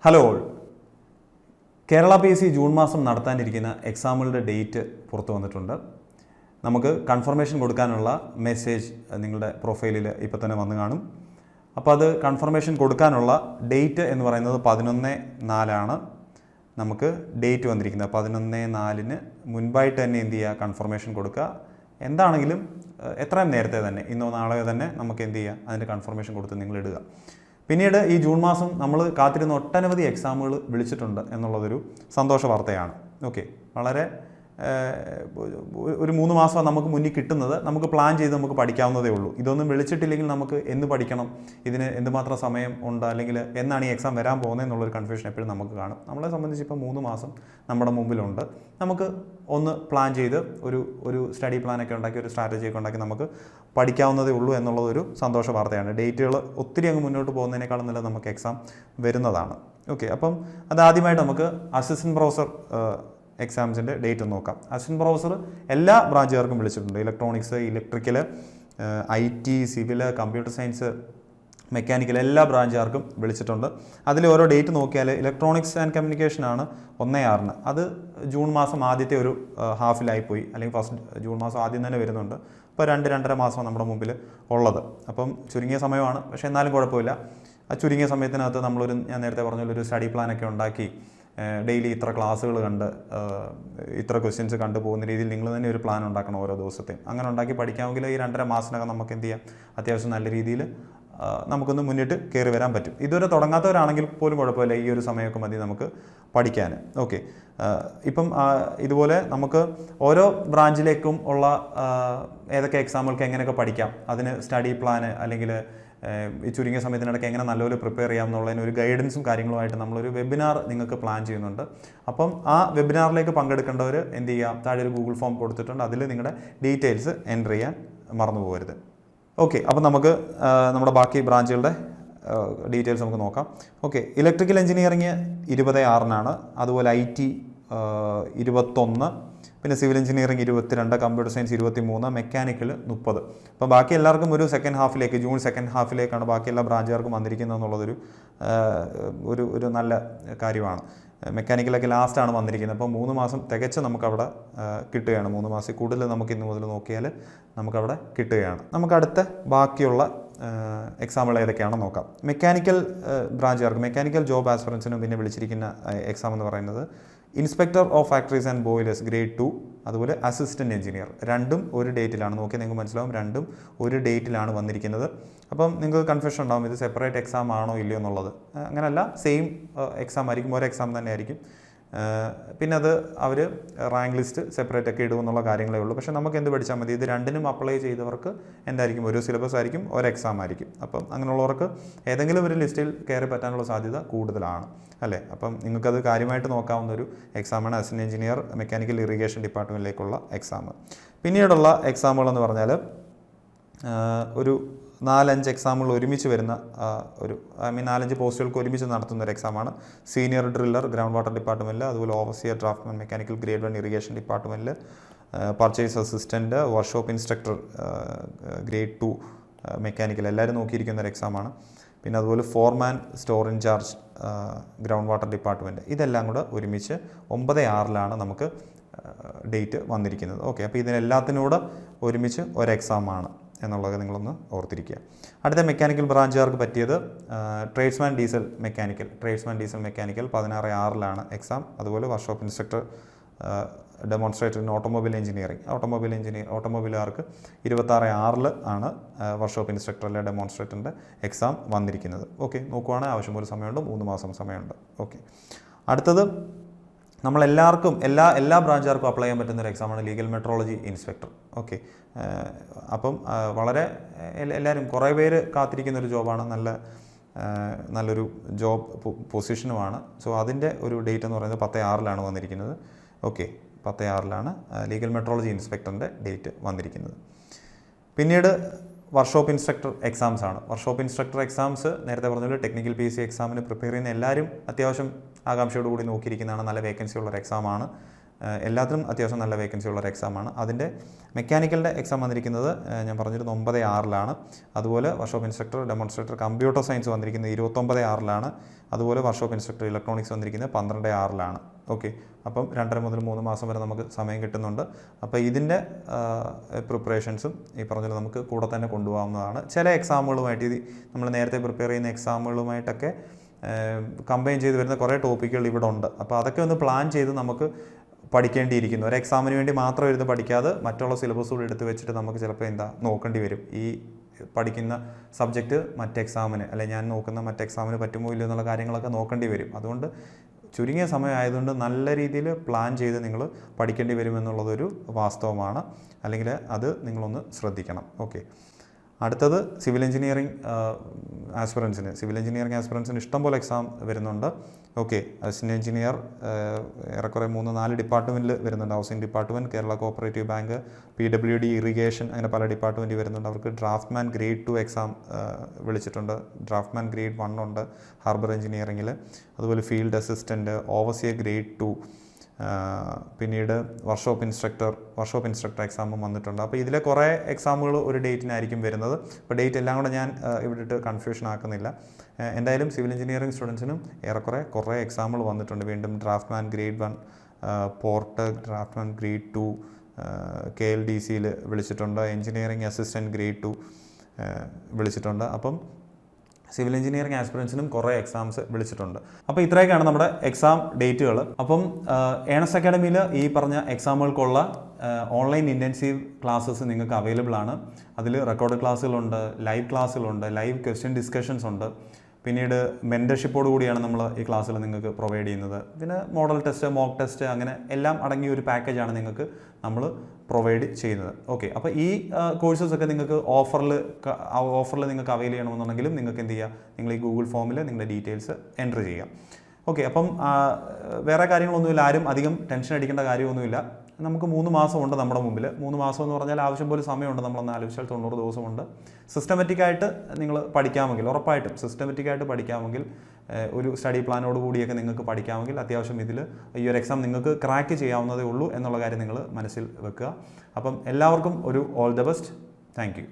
Hello all, Kerala PSC June മാസം നടത്താനിരിക്കുന്ന എക്സാമുകളുടെ date പുറത്തു വന്നിട്ടുണ്ട്. നമുക്ക് കൺഫർമേഷൻ കൊടുക്കാനുള്ള മെസ്സേജ് നിങ്ങളുടെ പ്രൊഫൈലിൽ ഇപ്പോൾ തന്നെ വന്നു കാണും. അപ്പോൾ അത് കൺഫർമേഷൻ കൊടുക്കാനുള്ള ഡേറ്റ് എന്ന് പറയുന്നത് 11/4 നമുക്ക് ഡേറ്റ് വന്നിരിക്കുന്നത്. 11/4 മുൻപായിട്ട് തന്നെ എന്ത് ചെയ്യുക, കൺഫർമേഷൻ കൊടുക്കുക. എന്താണെങ്കിലും എത്രയും നേരത്തെ തന്നെ, ഇന്നോ നാളെയോ തന്നെ നമുക്ക് എന്ത് ചെയ്യുക, അതിൻ്റെ കൺഫർമേഷൻ കൊടുത്ത് നിങ്ങൾ ഇടുക. പിന്നീട് ഈ ജൂൺ മാസം നമ്മൾ കാത്തിരുന്ന ഒട്ടനവധി എക്സാമുകൾ വിളിച്ചിട്ടുണ്ട് എന്നുള്ളതൊരു സന്തോഷ വാർത്തയാണ്. ഓക്കെ, വളരെ ഒരു 3 മാസം നമുക്ക് മുന്നിൽ കിട്ടുന്നത്. നമുക്ക് പ്ലാൻ ചെയ്ത് നമുക്ക് പഠിക്കാവുന്നതേ ഉള്ളൂ. ഇതൊന്നും വിളിച്ചിട്ടില്ലെങ്കിൽ നമുക്ക് എന്ന് പഠിക്കണം, ഇതിന് എന്തുമാത്രം സമയം ഉണ്ട്, അല്ലെങ്കിൽ എന്നാണ് ഈ എക്സാം വരാൻ പോകുന്നത് എന്നുള്ളൊരു കൺഫ്യൂഷൻ എപ്പോഴും നമുക്ക് കാണും. നമ്മളെ സംബന്ധിച്ച് ഇപ്പോൾ 3 മാസം നമ്മുടെ മുമ്പിലുണ്ട്. നമുക്ക് ഒന്ന് പ്ലാൻ ചെയ്ത് ഒരു സ്റ്റഡി പ്ലാനൊക്കെ ഉണ്ടാക്കി, ഒരു സ്ട്രാറ്റജിയൊക്കെ ഉണ്ടാക്കി നമുക്ക് പഠിക്കാവുന്നതേ ഉള്ളൂ എന്നുള്ളതൊരു സന്തോഷ വാർത്തയാണ്. ഡേറ്റുകൾ ഒത്തിരി അങ്ങ് മുന്നോട്ട് പോകുന്നതിനേക്കാളും നല്ല നമുക്ക് എക്സാം വരുന്നതാണ്. ഓക്കെ, അപ്പം അതാദ്യമായിട്ട് നമുക്ക് അസിസ്റ്റൻറ്റ് പ്രൊഫസർ എക്സാംസിൻ്റെ ഡേറ്റ് നോക്കാം. അസിസ്റ്റൻറ്റ് പ്രൊഫസർ എല്ലാ ബ്രാഞ്ചുകാർക്കും വിളിച്ചിട്ടുണ്ട്. Electronics, electrical, IT, civil, computer science, mechanical എല്ലാ ബ്രാഞ്ചുകാർക്കും വിളിച്ചിട്ടുണ്ട്. അതിൽ ഓരോ ഡേറ്റ് നോക്കിയാൽ ഇലക്ട്രോണിക്സ് ആൻഡ് കമ്മ്യൂണിക്കേഷൻ ആണ് 1/6. അത് ജൂൺ മാസം ആദ്യത്തെ ഒരു ഹാഫിലായിപ്പോയി, അല്ലെങ്കിൽ ഫസ്റ്റ് ജൂൺ മാസം ആദ്യം തന്നെ വരുന്നുണ്ട്. ഇപ്പോൾ 2-2.5 മാസം നമ്മുടെ മുമ്പിൽ ഉള്ളത്. അപ്പം ചുരുങ്ങിയ സമയമാണ്, പക്ഷേ എന്നാലും കുഴപ്പമില്ല. ആ ചുരുങ്ങിയ സമയത്തിനകത്ത് ഞാൻ നേരത്തെ പറഞ്ഞ ഒരു സ്റ്റഡി പ്ലാനൊക്കെ ഉണ്ടാക്കി, ഡെയിലി ഇത്ര ക്ലാസ്സുകൾ കണ്ട്, ഇത്ര ക്വസ്റ്റ്യൻസ് കണ്ടു പോകുന്ന രീതിയിൽ നിങ്ങൾ തന്നെ ഒരു പ്ലാൻ ഉണ്ടാക്കണം ഓരോ ദിവസത്തെയും. അങ്ങനെ ഉണ്ടാക്കി പഠിക്കാമെങ്കിൽ ഈ 2.5 മാസത്തിനകം നമുക്ക് എന്ത് ചെയ്യാം, അത്യാവശ്യം നല്ല രീതിയിൽ നമുക്കൊന്ന് മുന്നിട്ട് കയറി വരാൻ പറ്റും. ഇതുവരെ തുടങ്ങാത്തവരാണെങ്കിൽ പോലും കുഴപ്പമില്ല, ഈ ഒരു സമയമൊക്കെ മതി നമുക്ക് പഠിക്കാൻ. ഓക്കെ, ഇപ്പം ഇതുപോലെ നമുക്ക് ഓരോ ബ്രാഞ്ചിലേക്കും ഉള്ള ഏതൊക്കെ എക്സാമുകൾക്ക് എങ്ങനെയൊക്കെ പഠിക്കാം, അതിന് സ്റ്റഡി പ്ലാന് അല്ലെങ്കിൽ ഈ ചുരുങ്ങിയ സമയത്തിനിടയ്ക്ക് എങ്ങനെ നല്ലപോലെ പ്രിപ്പയർ ചെയ്യാം എന്നുള്ളതിന് ഒരു ഗൈഡൻസും കാര്യങ്ങളുമായിട്ട് നമ്മളൊരു വെബിനാർ നിങ്ങൾക്ക് പ്ലാൻ ചെയ്യുന്നുണ്ട്. അപ്പം ആ വെബിനാറിലേക്ക് പങ്കെടുക്കേണ്ടവർ എന്ത് ചെയ്യുക, താഴെ ഒരു ഗൂഗിൾ ഫോം കൊടുത്തിട്ടുണ്ട്. അതിൽ നിങ്ങളുടെ ഡീറ്റെയിൽസ് എൻ്റർ ചെയ്യാൻ മറന്നു പോകരുത്. ഓക്കെ, അപ്പം നമുക്ക് നമ്മുടെ ബാക്കി ബ്രാഞ്ചുകളുടെ ഡീറ്റെയിൽസ് നമുക്ക് നോക്കാം. ഓക്കെ, ഇലക്ട്രിക്കൽ എഞ്ചിനീയറിംഗ് 20/6 അതുപോലെ IT 21, പിന്നെ civil engineering 22, computer science 23, mechanical 30. അപ്പോൾ ബാക്കി എല്ലാവർക്കും ഒരു സെക്കൻഡ് ഹാഫിലേക്ക്, ജൂൺ സെക്കൻഡ് ഹാഫിലേക്കാണ് ബാക്കി എല്ലാ ബ്രാഞ്ചുകാർക്കും വന്നിരിക്കുന്നത് എന്നുള്ളതൊരു ഒരു നല്ല കാര്യമാണ്. മെക്കാനിക്കലൊക്കെ ലാസ്റ്റാണ് വന്നിരിക്കുന്നത്. അപ്പോൾ 3 മാസം തികച്ച് നമുക്കവിടെ കിട്ടുകയാണ്. 3 മാസം കൂടുതൽ നമുക്ക് ഇന്ന് മുതൽ നോക്കിയാൽ നമുക്കവിടെ കിട്ടുകയാണ്. നമുക്ക് അടുത്ത ബാക്കിയുള്ള എക്സാമുകൾ ഏതൊക്കെയാണെന്ന് നോക്കാം. മെക്കാനിക്കൽ ബ്രാഞ്ചുകാർക്ക്, മെക്കാനിക്കൽ ജോബ് ആസ്പിറൻസിനും പിന്നെ വിളിച്ചിരിക്കുന്ന എക്സാം എന്ന് പറയുന്നത് inspector of factories and boilers grade 2, അതുപോലെ അസിസ്റ്റൻറ്റ് എഞ്ചിനീയർ. രണ്ടും ഒരു ഡേറ്റിലാണ്. നോക്കിയാൽ നിങ്ങൾക്ക് മനസ്സിലാവും, രണ്ടും ഒരു ഡേറ്റിലാണ് വന്നിരിക്കുന്നത്. അപ്പം നിങ്ങൾക്ക് കൺഫ്യൂഷൻ ഉണ്ടാകും, ഇത് സെപ്പറേറ്റ് എക്സാം ആണോ ഇല്ലയോ എന്നുള്ളത്. അങ്ങനെയല്ല, സെയിം എക്സാം ആയിരിക്കും, ഒരു എക്സാം തന്നെ ആയിരിക്കും. പിന്നെ അത് അവർ റാങ്ക് ലിസ്റ്റ് സെപ്പറേറ്റ് ഒക്കെ ഇടുമെന്നുള്ള കാര്യങ്ങളേ ഉള്ളൂ. പക്ഷേ നമുക്ക് എന്ത് പഠിച്ചാൽ മതി, ഇത് രണ്ടിനും അപ്ലൈ ചെയ്തവർക്ക് എന്തായിരിക്കും, ഒരു സിലബസ് ആയിരിക്കും, ഒരു എക്സാം ആയിരിക്കും. അപ്പം അങ്ങനെയുള്ളവർക്ക് ഏതെങ്കിലും ഒരു ലിസ്റ്റിൽ കയറി പറ്റാനുള്ള സാധ്യത കൂടുതലാണ്, അല്ലേ? അപ്പം നിങ്ങൾക്കത് കാര്യമായിട്ട് നോക്കാവുന്ന ഒരു എക്സാമാണ് അസിസ്റ്റൻറ്റ് എഞ്ചിനീയർ മെക്കാനിക്കൽ ഇറിഗേഷൻ ഡിപ്പാർട്ട്മെൻറ്റിലേക്കുള്ള എക്സാം. പിന്നീടുള്ള എക്സാമുകളെന്ന് പറഞ്ഞാൽ ഒരു 4-5 എക്സാമുകൾ ഒരുമിച്ച് വരുന്ന 4-5 പോസ്റ്റുകൾക്ക് ഒരുമിച്ച് നടത്തുന്ന ഒരു എക്സാമാണ്. സീനിയർ ഡ്രില്ലർ ഗ്രൗണ്ട് വാട്ടർ ഡിപ്പാർട്ട്മെൻറ്റിൽ, അതുപോലെ overseer draftsman mechanical grade 1 irrigation ഡിപ്പാർട്ട്മെൻറ്റിൽ, purchase assistant, workshop instructor grade 2 mechanical, എല്ലാവരും നോക്കിയിരിക്കുന്ന ഒരു എക്സാമാണ്. പിന്നെ അതുപോലെ foreman store in charge ground water department. ഇതെല്ലാം കൂടെ ഒരുമിച്ച് 9/6 നമുക്ക് ഡേറ്റ് വന്നിരിക്കുന്നത്. ഓക്കെ, അപ്പോൾ ഇതിനെല്ലാത്തിനൂടെ ഒരുമിച്ച് ഒരു എക്സാമാണ് എന്നുള്ളത് നിങ്ങളൊന്ന് ഓർത്തിരിക്കുക. അടുത്ത മെക്കാനിക്കൽ ബ്രാഞ്ചുകാർക്ക് പറ്റിയത് ട്രേഡ്സ്മാൻ ഡീസൽ മെക്കാനിക്കൽ 16/6 എക്സാം. അതുപോലെ workshop instructor demonstrator in automobile engineering, ഓട്ടോമൊബൈലുകാർക്ക് 26/6 ആണ് വർക്ക്ഷോപ്പ് ഇൻസ്ട്രക്ടറിലെ ഡെമോൺസ്ട്രേറ്ററിൻ്റെ എക്സാം വന്നിരിക്കുന്നത്. ഓക്കെ, നോക്കുവാണെങ്കിൽ ആവശ്യം പോലെ സമയമുണ്ട്, 3 മാസം സമയമുണ്ട്. ഓക്കെ, അടുത്തത് നമ്മളെല്ലാവർക്കും എല്ലാ ബ്രാഞ്ചുകാർക്കും അപ്ലൈ ചെയ്യാൻ പറ്റുന്ന ഒരു എക്സാമാണ് ലീഗൽ മെട്രോളജി ഇൻസ്പെക്ടർ. ഓക്കെ, അപ്പം വളരെ എല്ലാവരും കുറേ പേര് കാത്തിരിക്കുന്ന ഒരു ജോബാണ്, നല്ലൊരു ജോബ് പൊസിഷനുമാണ്. സോ അതിൻ്റെ ഒരു ഡേറ്റ് എന്ന് പറയുന്നത് 10/6 വന്നിരിക്കുന്നത്. ഓക്കെ, 10/6 ലീഗൽ മെട്രോളജി ഇൻസ്പെക്ടറിൻ്റെ ഡേറ്റ് വന്നിരിക്കുന്നത്. പിന്നീട് വർക്ക്ഷോപ്പ് ഇൻസ്ട്രക്ടർ എക്സാംസ് ആണ്. വർക്ക്ഷോപ്പ് ഇൻസ്ട്രക്ടർ എക്സാംസ് നേരത്തെ പറഞ്ഞ ടെക്നിക്കൽ PSC എക്സാമിന് പ്രിപ്പയർ ചെയ്യുന്ന എല്ലാവരും അത്യാവശ്യം ആകാംക്ഷയോടുകൂടി നോക്കിയിരിക്കുന്നതാണ്. നല്ല വേക്കൻസി ഉള്ളൊരു എക്സാമാണ്. എല്ലാത്തിനും അത്യാവശ്യം നല്ല വേക്കൻസി ഉള്ള ഒരു എക്സാമാണ്. അതിൻ്റെ മെക്കാനിക്കലിൻ്റെ എക്സാം വന്നിരിക്കുന്നത് ഞാൻ പറഞ്ഞിരുന്നു 9/6 അതുപോലെ workshop instructor demonstrator computer science വന്നിരിക്കുന്നത് 29/6 അതുപോലെ വർക്ക്ഷോപ്പ് ഇൻസ്ട്രക്ടർ ഇലക്ട്രോണിക്സ് വന്നിരിക്കുന്നത് 12/6 ഓക്കെ. അപ്പം 2.5 മുതൽ 3 മാസം വരെ നമുക്ക് സമയം കിട്ടുന്നുണ്ട്. അപ്പോൾ ഇതിൻ്റെ പ്രിപ്പറേഷൻസും ഈ പറഞ്ഞാൽ നമുക്ക് കൂടെ തന്നെ കൊണ്ടുപോകാവുന്നതാണ്. ചില എക്സാമുകളുമായിട്ട് ഇത് നമ്മൾ നേരത്തെ പ്രിപ്പയർ ചെയ്യുന്ന എക്സാമുകളുമായിട്ടൊക്കെ കമ്പൈൻ ചെയ്ത് വരുന്ന കുറേ ടോപ്പിക്കുകൾ ഇവിടെ ഉണ്ട്. അപ്പോൾ അതൊക്കെ ഒന്ന് പ്ലാൻ ചെയ്ത് നമുക്ക് പഠിക്കേണ്ടിയിരിക്കുന്നു. ഒരു എക്സാമിന് വേണ്ടി മാത്രം ഇരുന്ന് പഠിക്കാതെ മറ്റുള്ള സിലബസ് കൂടി എടുത്ത് വെച്ചിട്ട് നമുക്ക് ചിലപ്പോൾ നോക്കേണ്ടി വരും. ഈ പഠിക്കുന്ന സബ്ജക്റ്റ് മറ്റ് എക്സാമിന് അല്ലെങ്കിൽ ഞാൻ നോക്കുന്ന മറ്റ് എക്സാമിന് പറ്റുമോ ഇല്ലയോ എന്നുള്ള കാര്യങ്ങളൊക്കെ നോക്കേണ്ടി വരും. അതുകൊണ്ട് ചുരുങ്ങിയ സമയം ആയതുകൊണ്ട് നല്ല രീതിയിൽ പ്ലാൻ ചെയ്ത് നിങ്ങൾ പഠിക്കേണ്ടി വരുമെന്നുള്ളതൊരു വാസ്തവമാണ്. അല്ലെങ്കിൽ അത് നിങ്ങളൊന്ന് ശ്രദ്ധിക്കണം. ഓക്കെ. അടുത്തത് സിവിൽ എഞ്ചിനീയറിംഗ് ആസ്പിറൻസിന് ഇഷ്ടംപോലെ എക്സാം വരുന്നുണ്ട്. ഓക്കെ. അസിസ്റ്റന്റ് എഞ്ചിനീയർ ഏറെക്കുറെ 3-4 ഡിപ്പാർട്ട്മെൻറ്റിൽ വരുന്നുണ്ട്. Housing department, Kerala cooperative bank, PWD, irrigation, അങ്ങനെ പല ഡിപ്പാർട്ട്മെൻറ്റ് വരുന്നുണ്ട്. അവർക്ക് ഡ്രാഫ്റ്റ്മാൻ ഗ്രേഡ് 2 എക്സാം വിളിച്ചിട്ടുണ്ട്. ഡ്രാഫ്റ്റ്മാൻ ഗ്രേഡ് 1 ഉണ്ട് ഹാർബർ എഞ്ചിനീയറിംഗിൽ. അതുപോലെ ഫീൽഡ് അസിസ്റ്റൻറ്റ്, ഓവർസിയർ ഗ്രേഡ് 2, പിന്നീട് വർക്ക്ഷോപ്പ് ഇൻസ്ട്രക്ടർ എക്സാമും വന്നിട്ടുണ്ട്. അപ്പോൾ ഇതിലെ കുറേ എക്സാമുകൾ ഒരു ഡേറ്റിനായിരിക്കും വരുന്നത്. അപ്പോൾ ഡേറ്റ് എല്ലാം കൂടെ ഞാൻ ഇവിടെ കൺഫ്യൂഷൻ ആക്കുന്നില്ല. എന്തായാലും സിവിൽ എഞ്ചിനീയറിംഗ് സ്റ്റുഡൻസിനും കുറേ എക്സാമുകൾ വന്നിട്ടുണ്ട്. വീണ്ടും draughtsman grade 1, Porter draughtsman grade 2, KLDCയിൽ വിളിച്ചിട്ടുണ്ട്. എഞ്ചിനീയറിംഗ് അസിസ്റ്റൻറ്റ് ഗ്രേഡ് 2 വിളിച്ചിട്ടുണ്ട്. അപ്പം സിവിൽ എഞ്ചിനീയറിംഗ് ആസ്പിറൻസിനും കുറേ എക്സാംസ് വിളിച്ചിട്ടുണ്ട്. അപ്പോൾ ഇത്രയൊക്കെയാണ് നമ്മുടെ എക്സാം ഡേറ്റുകൾ. അപ്പം ഏണസ്റ്റ് അക്കാഡമിയിൽ ഈ പറഞ്ഞ എക്സാമുകൾക്കുള്ള ഓൺലൈൻ ഇൻറ്റൻസീവ് ക്ലാസ്സസ് നിങ്ങൾക്ക് അവൈലബിൾ ആണ്. അതിൽ റെക്കോർഡ് ക്ലാസ്സുകളുണ്ട്, ലൈവ് ക്ലാസ്സുകളുണ്ട്, ലൈവ് ക്വസ്റ്റ്യൻ ഡിസ്കഷൻസ് ഉണ്ട്. പിന്നീട് മെൻറ്റർഷിപ്പോട് കൂടിയാണ് നമ്മൾ ഈ ക്ലാസ്സിൽ നിങ്ങൾക്ക് പ്രൊവൈഡ് ചെയ്യുന്നത്. പിന്നെ മോഡൽ ടെസ്റ്റ്, മോക്ക് ടെസ്റ്റ്, അങ്ങനെ എല്ലാം അടങ്ങിയ ഒരു പാക്കേജാണ് നിങ്ങൾക്ക് നമ്മൾ പ്രൊവൈഡ് ചെയ്യുന്നത്. ഓക്കെ. അപ്പോൾ ഈ കോഴ്സസൊക്കെ നിങ്ങൾക്ക് ഓഫറിൽ നിങ്ങൾക്ക് അവൈൽ ചെയ്യണമെന്നുണ്ടെങ്കിലും നിങ്ങൾക്ക് എന്ത് ചെയ്യുക, നിങ്ങൾ ഈ ഗൂഗിൾ ഫോമിൽ നിങ്ങളുടെ ഡീറ്റെയിൽസ് എൻ്റർ ചെയ്യുക. ഓക്കെ. അപ്പം വേറെ കാര്യങ്ങളൊന്നുമില്ല. ആരും അധികം ടെൻഷൻ അടിക്കേണ്ട കാര്യമൊന്നുമില്ല. നമുക്ക് 3 മാസമുണ്ട് നമ്മുടെ മുമ്പിൽ. 3 മാസം എന്ന് പറഞ്ഞാൽ ആവശ്യം പോലെ സമയമുണ്ട്. നമ്മളൊന്ന് ആലോചിച്ചാൽ 90 ദിവസമുണ്ട്. സിസ്റ്റമാറ്റിക്കായിട്ട് നിങ്ങൾ പഠിക്കാമെങ്കിൽ, ഉറപ്പായിട്ടും സിസ്റ്റമാറ്റിക്കായിട്ട് പഠിക്കാമെങ്കിൽ, ഒരു സ്റ്റഡി പ്ലാനോട് കൂടിയൊക്കെ നിങ്ങൾക്ക് പഠിക്കാമെങ്കിൽ അത്യാവശ്യം ഇതിൽ ഈ ഒരു എക്സാം നിങ്ങൾക്ക് ക്രാക്ക് ചെയ്യാവുന്നതേ ഉള്ളൂ എന്നുള്ള കാര്യം നിങ്ങൾ മനസ്സിൽ വെക്കുക. അപ്പം എല്ലാവർക്കും ഒരു all the best. Thank you.